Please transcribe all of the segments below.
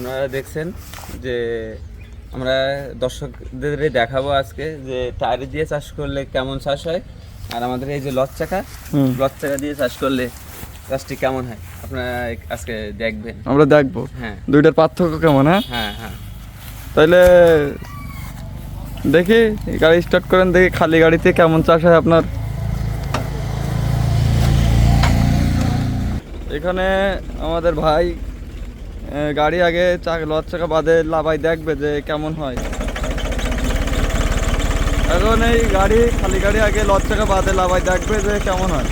আপনারা দেখছেন যে আমরা দর্শকদের দেখাবো আজকে যে টায়ার দিয়ে চাষ করলে কেমন চাষ হয়, আর আমাদের এই যে লট চাকা দিয়ে চাষ করলে চাষটি কেমন হয় আপনারা আজকে দেখবেন। আমরা দেখবো হ্যাঁ, দুইটার পার্থক্য কেমন। হ্যাঁ হ্যাঁ তাইলে দেখি গাড়ি স্টার্ট করেন, দেখি খালি গাড়িতে কেমন চাষ হয় আপনার। এখানে আমাদের ভাই গাড়ি আগে লট চাকা বাদে লাভাই দেখবে যে কেমন হয়। এখন এই গাড়ি খালি গাড়ি আগে লট চাকা বাদে লাভাই দেখবে যে কেমন হয়।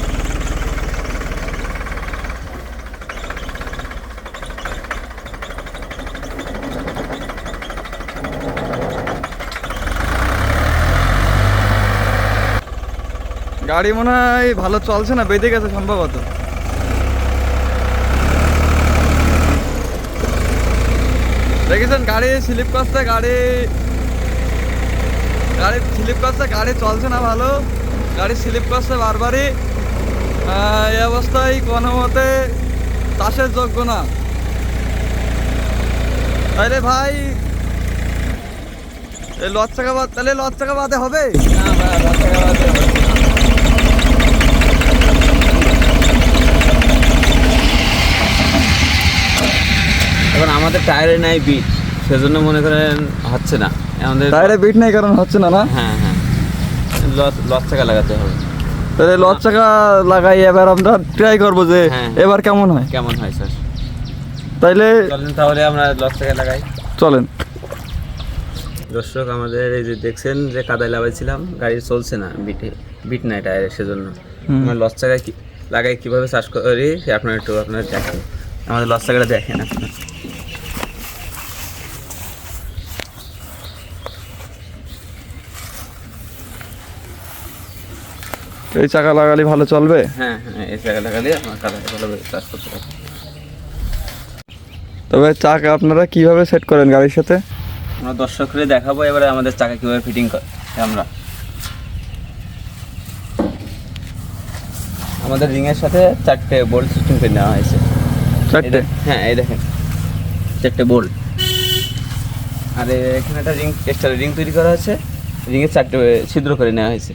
গাড়ি মনে হয় ভালো চলছে না, বেঁধে গেছে সম্ভবত। দেখেছেন গাড়ি স্লিপ করছে, গাড়ি স্লিপ করছে, গাড়ি চলছে না ভালো, গাড়ি স্লিপ করছে বারবারই। এই অবস্থায় কোনো মতে চাষের যোগ্য না। তাইলে ভাই এই লট চাকা বাদ, তাহলে লট চাকা বাদে হবে না ভাই, লট চাকা বাদে হবে। এখন আমাদের টায়ারে নাই বিট, সেজন্য মনে করেন হচ্ছে না আমাদের। টায়ারে বিট নাই কারণ হচ্ছে না। না, হ্যাঁ হ্যাঁ, লট চাকা লাগাতে হবে। তাহলে লট চাকা লাগাই এবার আমরা ট্রাই করবো যে এবার কেমন হয় স্যার। তাইলে চলেন তাহলে আমরা লট চাকা লাগাই, চলেন। দর্শক আমাদের এই যে দেখছেন যে কাদায় লাগাইছিলাম, গাড়ি চলছে না, বিট নাই টায়ারে, সেজন্য আমরা লস চাকা লাগাই কীভাবে চাষ করি আপনারা দেখেন, আমাদের লস চাকাটা দেখেন আপনার। এই চাকা লাগালে ভালো চলবে। হ্যাঁ হ্যাঁ, এই চাকা লাগালে আমার কাদায় ভালোভাবে চাষ করতে পারবো। তবে চাকা আপনারা কিভাবে সেট করেন গাড়ির সাথে? আমরা দর্শকদের দেখাবো এবারে আমাদের চাকা কীভাবে ফিটিং করে। আমাদের রিংয়ের সাথে 4টে বোল্ট সিস্টেম করে নেওয়া হয়েছে। 4টে? হ্যাঁ, এই দেখেন 4টে বোল্ট, আর এখানে একটা এক্সট্রা রিং তৈরি করা আছে, রিংয়ে 4টে ছিদ্র করে নেওয়া হয়েছে।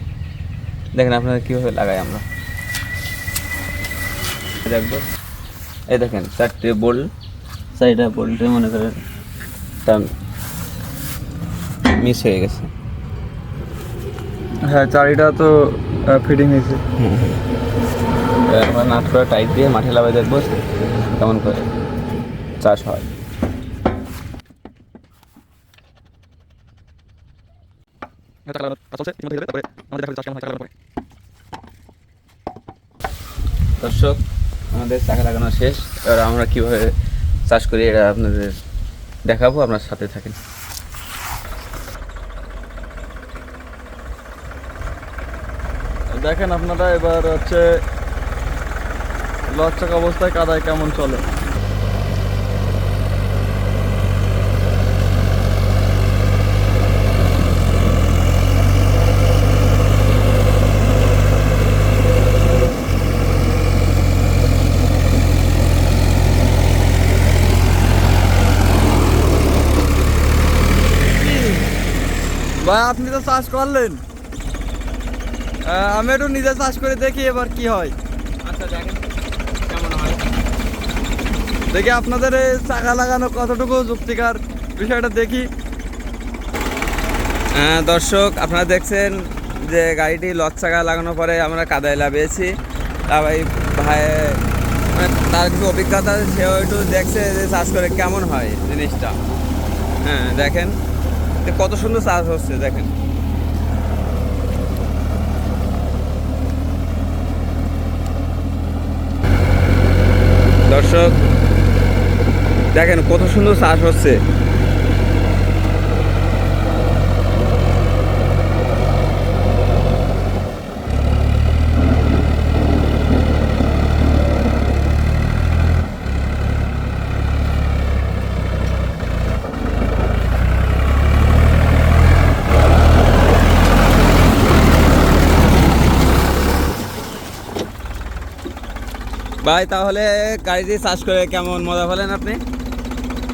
দেখেন আপনারা কীভাবে লাগাই আমরা দেখবো। এই দেখেন 4টে বোল্ট, 4টা বোল্টে মনে করেন মিস হয়ে গেছে। হ্যাঁ, চারিটা তো ফিটিং হয়েছে। আমরা নাট করে টাইট দিয়ে মাঠে লাগাই দেখবো কেমন করে চাষ হয়। দর্শক আমাদের চাকা লাগানো শেষ, এবার আমরা কীভাবে চাষ করি এটা আপনাদের দেখাবো, আপনার সাথে থাকেন। দেখেন আপনারা এবার হচ্ছে লট চাকা অবস্থায় কাদায় কেমন চলে। ভাই আপনি তো চাষ করলেন, আমি একটু নিজে চাষ করে দেখি এবার কি হয়। আচ্ছা, দেখেন কেমন হয়, দেখি আপনাদের এই চাকা লাগানো কতটুকু যুক্তিকার বিষয়টা দেখি। দর্শক আপনারা দেখছেন যে গাড়িটি লট চাকা লাগানোর পরে আমরা কাদায় লাভিয়েছি। ভাই মানে তার কিছু অভিজ্ঞতা, সেও একটু দেখছে যে চাষ করে কেমন হয় জিনিসটা। হ্যাঁ দেখেন কত সুন্দর চাষ হচ্ছে, দেখেন। দর্শক দেখেন কত সুন্দর চাষ হচ্ছে। ভাই তাহলে গাড়ি দিয়ে চাষ করে কেমন মজা পেলেন আপনি?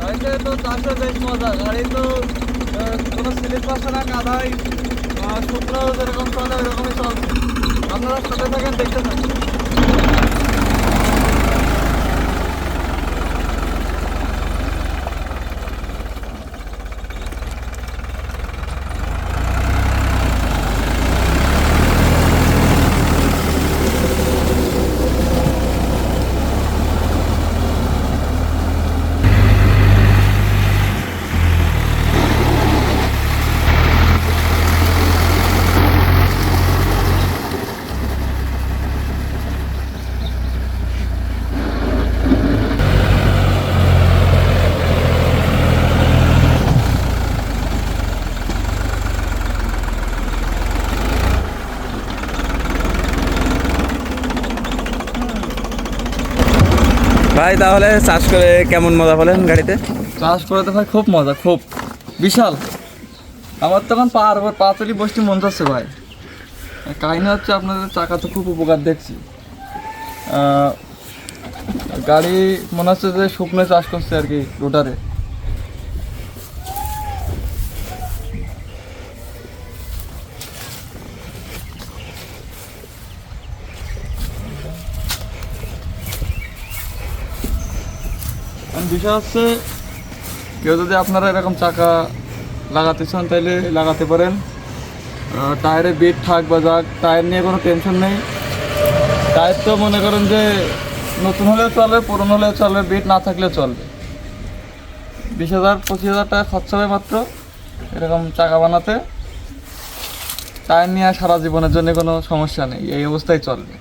গাড়িতে তো চাষে বেশ মজা, গাড়ি তো কোনো স্লিপ আসে না, কাদায় শুকনো যেরকম চলে ওইরকমই চলছে। আপনারা সাথে থাকেন, দেখতে থাকেন। ভাই তাহলে চাষ করে কেমন মজা বলেন গাড়িতে? চাষ করে তো ভাই খুব মজা, খুব বিশাল। আমার তখন পা তুলি বসতে মন যাচ্ছে ভাই। কাহিনী হচ্ছে আপনাদের চাকা তো খুব উপকার দেখছি। গাড়ি মনে হচ্ছে যে শুকনো চাষ করছে আর কি রোটারে। বিষয় হচ্ছে কেউ যদি আপনারা এরকম চাকা লাগাতে চান তাহলে লাগাতে পারেন। টায়ারে বিট থাক বা যাক, টায়ার নিয়ে কোনো টেনশন নেই। টায়ার তো মনে করেন যে নতুন হলেও চলবে, পুরনো হলেও চলবে, বিট না থাকলেও চলবে। 20,000-25,000 টাকা খরচা হবে মাত্র এরকম চাকা বানাতে। টায়ার নিয়ে সারা জীবনের জন্য কোনো সমস্যা নেই, এই অবস্থায় চলবে।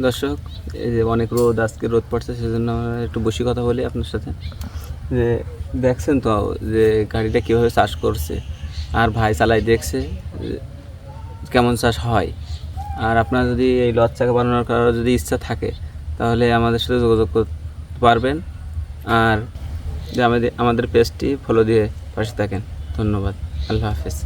দর্শক, এই যে অনেক রোদ, আজকে রোদ পড়ছে, সেজন্য আমরা একটু বসে কথা বলি আপনার সাথে। যে দেখছেন তো যে গাড়িটা কীভাবে চাষ করছে, আর ভাই চালাই দেখছে যে কেমন চাষ হয়। আর আপনার যদি এই লজ চাকা বানানোর কারো যদি ইচ্ছা থাকে তাহলে আমাদের সাথে যোগাযোগ করতে পারবেন। আর যে আমাদের পেজটি ফলো দিয়ে পাশে থাকেন। ধন্যবাদ, আল্লাহ হাফেজ।